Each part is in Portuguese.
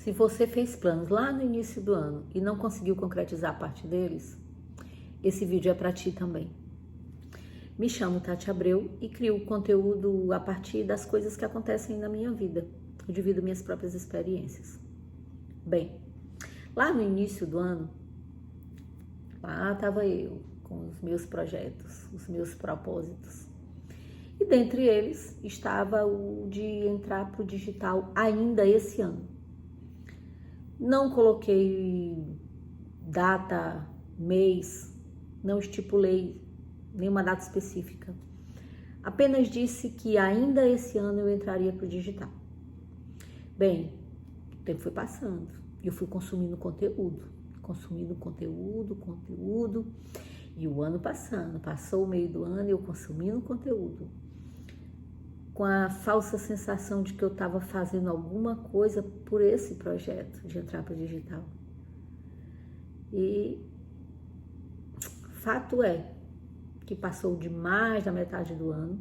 Se você fez planos lá no início do ano e não conseguiu concretizar parte deles, esse vídeo é para ti também. Me chamo Tati Abreu e crio conteúdo a partir das coisas que acontecem na minha vida. Eu divido minhas próprias experiências. Bem, lá no início do ano, lá estava eu com os meus projetos, os meus propósitos. E dentre eles estava o de entrar para o digital ainda esse ano. Não coloquei data, mês, não estipulei nenhuma data específica. Apenas disse que ainda esse ano eu entraria para o digital. Bem, o tempo foi passando e eu fui consumindo conteúdo. E o ano passando, passou o meio do ano e eu consumindo conteúdo. Com a falsa sensação de que eu estava fazendo alguma coisa por esse projeto de entrar para o digital. E fato é que passou de mais da metade do ano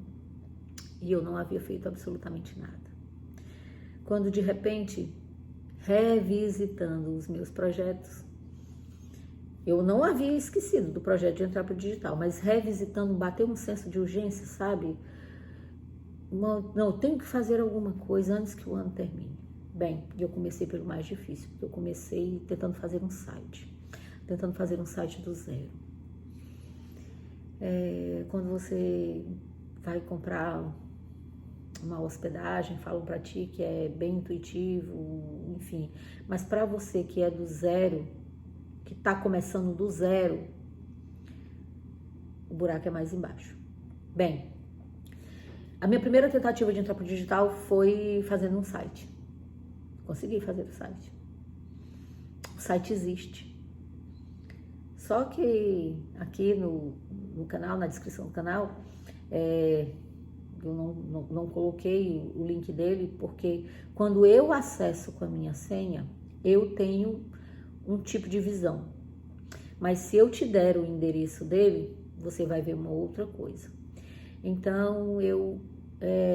e eu não havia feito absolutamente nada. Quando de repente, revisitando os meus projetos, eu não havia esquecido do projeto de entrar para o digital, mas revisitando, bateu um senso de urgência, sabe? Não, eu tenho que fazer alguma coisa antes que o ano termine. Bem, eu comecei pelo mais difícil, porque eu comecei tentando fazer um site do zero. Quando você vai comprar uma hospedagem, falam para ti que é bem intuitivo, enfim, mas para você que é do zero, que está começando do zero, o buraco é mais embaixo. Bem, a minha primeira tentativa de entrar para o digital foi fazendo um site. Consegui fazer o site. O site existe. Só que aqui no canal, na descrição do canal, eu não coloquei o link dele, porque quando eu acesso com a minha senha, eu tenho um tipo de visão. Mas se eu te der o endereço dele, você vai ver uma outra coisa. Então, eu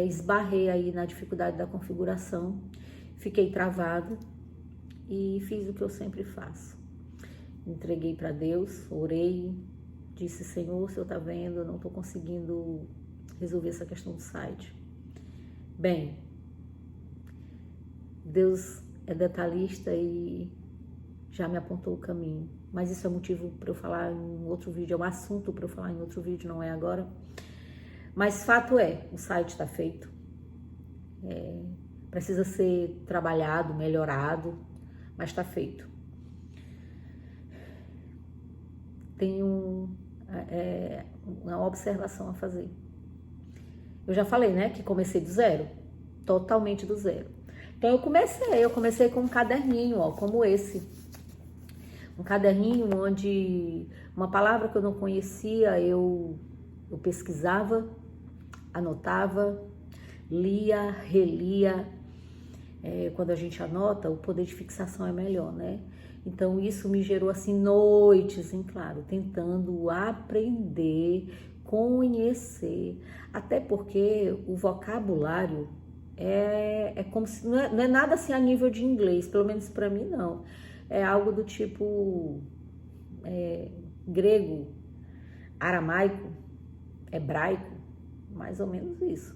esbarrei aí na dificuldade da configuração, fiquei travada e fiz o que eu sempre faço. Entreguei para Deus, orei, disse, Senhor, o Senhor está vendo, eu não estou conseguindo resolver essa questão do site. Bem, Deus é detalhista e já me apontou o caminho, mas isso é motivo para eu falar em outro vídeo, é um assunto para eu falar em outro vídeo, não é agora. Mas fato é, o site está feito, precisa ser trabalhado, melhorado, mas está feito. Tenho uma observação a fazer. Eu já falei, né, que comecei do zero, totalmente do zero. Então eu comecei com um caderninho, ó, como esse. Um caderninho onde uma palavra que eu não conhecia, eu pesquisava, anotava, lia, relia. Quando a gente anota, o poder de fixação é melhor, né? Então isso me gerou assim noites, em claro, tentando aprender, conhecer, até porque o vocabulário é como se não é nada assim a nível de inglês, pelo menos para mim não. É algo do tipo grego, aramaico, hebraico, mais ou menos isso,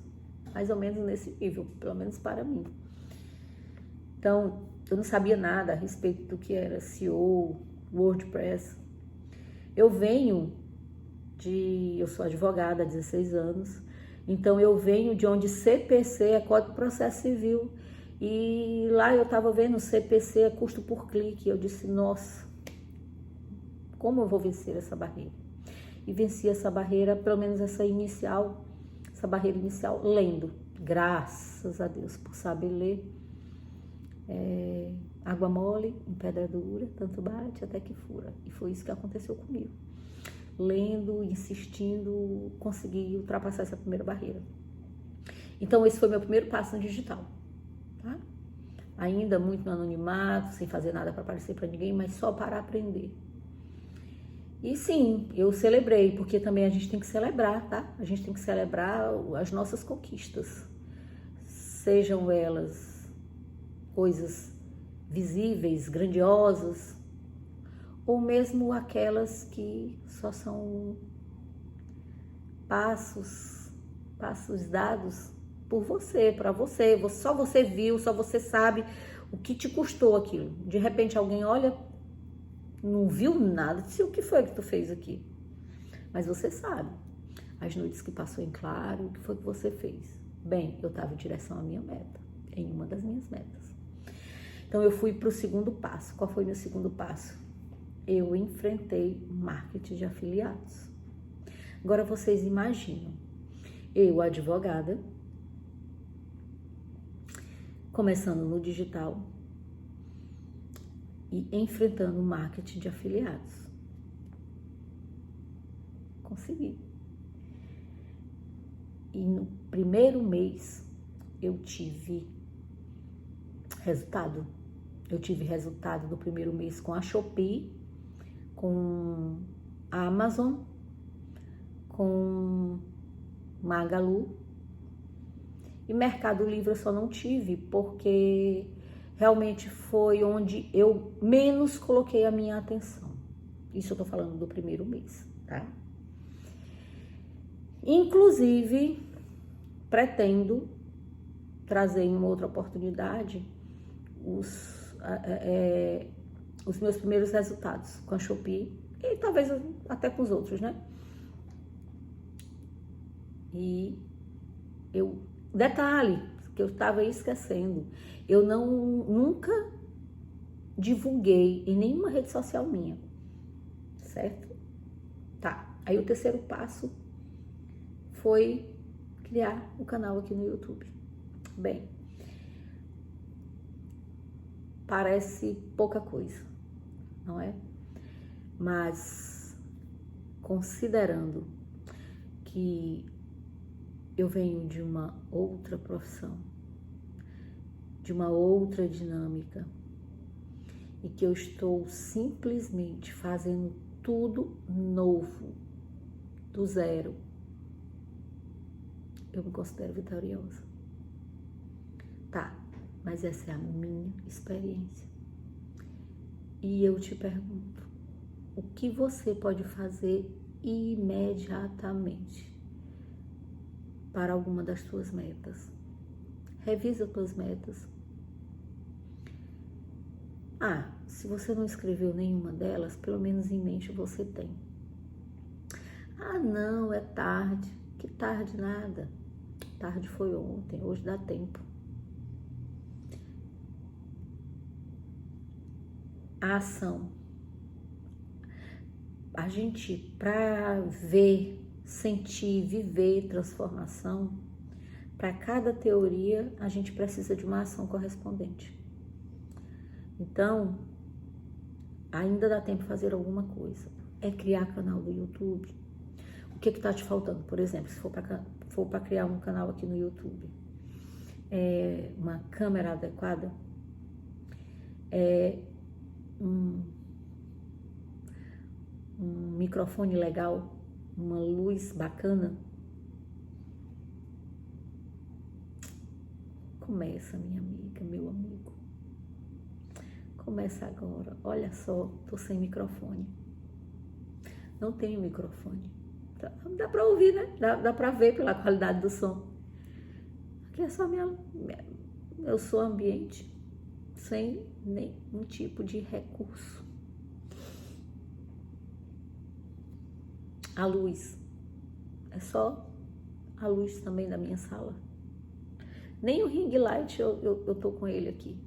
mais ou menos nesse nível, pelo menos para mim. Então, eu não sabia nada a respeito do que era SEO, WordPress. Eu sou advogada há 16 anos, então eu venho de onde CPC é Código de Processo Civil, e lá eu estava vendo CPC é custo por clique, eu disse, nossa, como eu vou vencer essa barreira? E venci essa barreira, pelo menos essa barreira inicial, lendo, graças a Deus, por saber ler. Água mole em pedra dura, tanto bate até que fura. E foi isso que aconteceu comigo. Lendo, insistindo, consegui ultrapassar essa primeira barreira. Então esse foi meu primeiro passo no digital, tá? Ainda muito no anonimato, sem fazer nada para aparecer para ninguém, mas só para aprender. E sim, eu celebrei, porque também a gente tem que celebrar, tá? A gente tem que celebrar as nossas conquistas, sejam elas coisas visíveis, grandiosas, ou mesmo aquelas que só são passos dados por você, para você, só você viu, só você sabe o que te custou aquilo. De repente alguém olha, não viu nada, disse, o que foi que tu fez aqui? Mas você sabe, as noites que passou em claro, o que foi que você fez? Bem, eu estava em direção à minha meta, em uma das minhas metas. Então eu fui para o segundo passo. Qual foi meu segundo passo? Eu enfrentei marketing de afiliados. Agora vocês imaginam, eu, advogada, começando no digital e enfrentando o marketing de afiliados. Consegui. E no primeiro mês eu tive resultado. Eu tive resultado no primeiro mês com a Shopee, com a Amazon, com Magalu. E Mercado Livre eu só não tive porque realmente foi onde eu menos coloquei a minha atenção. Isso eu tô falando do primeiro mês, tá? Inclusive, pretendo trazer em uma outra oportunidade os meus primeiros resultados com a Shopee e talvez até com os outros, né? E detalhe que eu estava esquecendo, eu nunca divulguei em nenhuma rede social minha, certo? Tá, aí o terceiro passo foi criar um canal aqui no YouTube. Bem, parece pouca coisa, não é? Mas considerando que eu venho de uma outra profissão, de uma outra dinâmica, e que eu estou simplesmente fazendo tudo novo, do zero, eu me considero vitoriosa. Tá, mas essa é a minha experiência. E eu te pergunto, o que você pode fazer imediatamente para alguma das suas metas? Revisa suas metas. Se você não escreveu nenhuma delas, pelo menos em mente você tem. Não, é tarde. Que tarde nada. Tarde foi ontem, hoje dá tempo. A ação. A gente, para ver, sentir, viver transformação, para cada teoria, a gente precisa de uma ação correspondente. Então, ainda dá tempo de fazer alguma coisa. É criar canal do YouTube. O que está te faltando? Por exemplo, se for para criar um canal aqui no YouTube, uma câmera adequada, um microfone legal, uma luz bacana. Começa, minha amiga, meu amigo. Começa agora. Olha só, tô sem microfone. Não tenho microfone. Dá pra ouvir, né? Dá pra ver pela qualidade do som. Aqui é só eu sou ambiente sem nenhum tipo de recurso. A luz. É só a luz também da minha sala. Nem o ring light eu tô com ele aqui.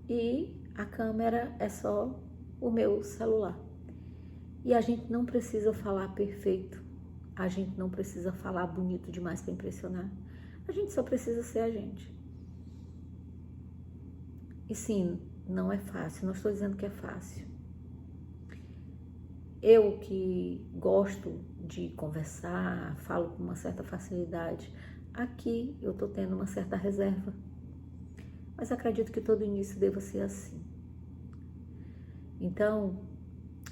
E a câmera é só o meu celular. E a gente não precisa falar perfeito. A gente não precisa falar bonito demais para impressionar. A gente só precisa ser a gente. E sim, não é fácil. Não estou dizendo que é fácil. Eu que gosto de conversar, falo com uma certa facilidade. Aqui eu estou tendo uma certa reserva. Mas acredito que todo início deva ser assim. Então,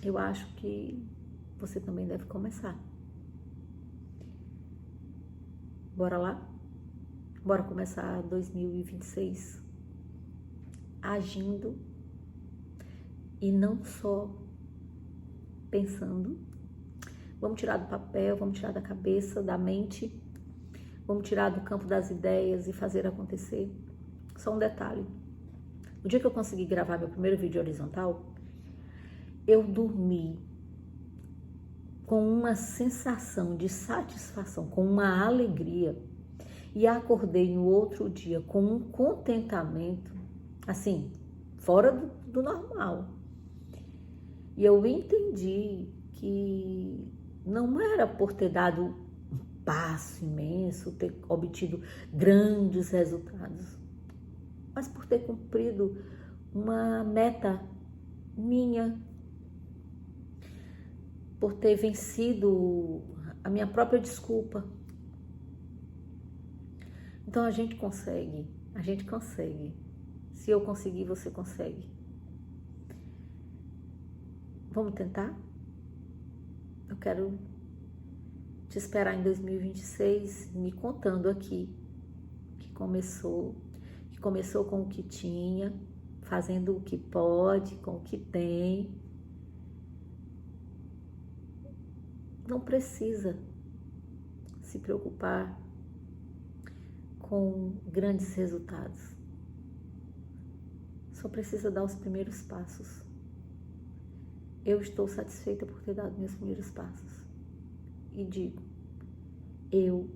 eu acho que você também deve começar. Bora lá? Bora começar 2026 agindo e não só pensando. Vamos tirar do papel, vamos tirar da cabeça, da mente, vamos tirar do campo das ideias e fazer acontecer. Só um detalhe. No dia que eu consegui gravar meu primeiro vídeo horizontal, eu dormi com uma sensação de satisfação, com uma alegria, e acordei no outro dia com um contentamento, assim, fora do normal. E eu entendi que não era por ter dado um passo imenso, ter obtido grandes resultados, mas por ter cumprido uma meta minha, por ter vencido a minha própria desculpa. Então a gente consegue. Se eu conseguir, você consegue. Vamos tentar? Eu quero te esperar em 2026, me contando aqui que começou com o que tinha, fazendo o que pode, com o que tem. Não precisa se preocupar com grandes resultados. Só precisa dar os primeiros passos. Eu estou satisfeita por ter dado meus primeiros passos. E digo, eu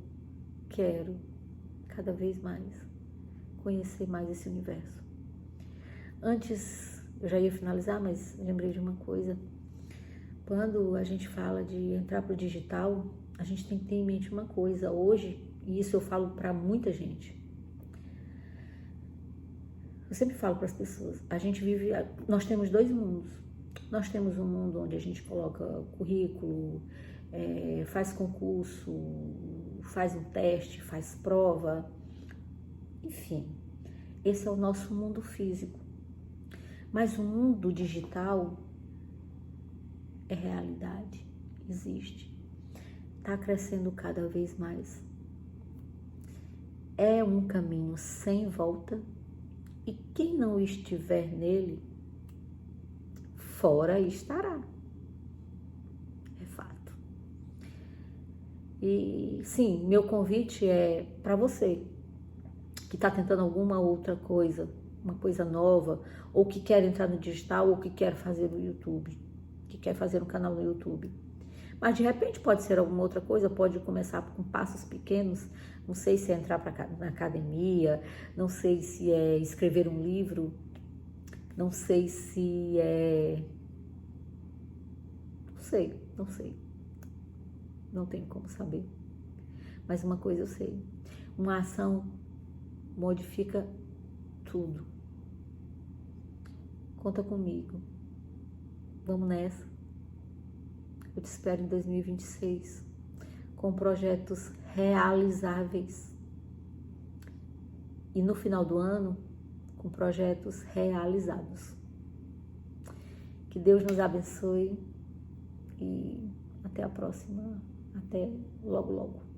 quero cada vez mais conhecer mais esse universo. Antes, eu já ia finalizar, mas lembrei de uma coisa. Quando a gente fala de entrar para o digital, a gente tem que ter em mente uma coisa. Hoje, e isso eu falo para muita gente, eu sempre falo para as pessoas, nós temos dois mundos. Nós temos um mundo onde a gente coloca currículo, faz concurso, faz um teste, faz prova, enfim, esse é o nosso mundo físico. Mas o mundo digital é realidade, existe, está crescendo cada vez mais. É um caminho sem volta e quem não estiver nele, fora estará. É fato. E sim, meu convite é para você que está tentando alguma outra coisa, uma coisa nova, ou que quer entrar no digital, ou que quer fazer no YouTube, que quer fazer um canal no YouTube. Mas de repente pode ser alguma outra coisa, pode começar com passos pequenos, não sei se é entrar na academia, não sei se é escrever um livro, não sei se é... Não sei. Não tenho como saber. Mas uma coisa eu sei, uma ação modifica tudo. Conta comigo. Vamos nessa. Eu te espero em 2026 com projetos realizáveis. E no final do ano, com projetos realizados. Que Deus nos abençoe e até a próxima. Até logo, logo.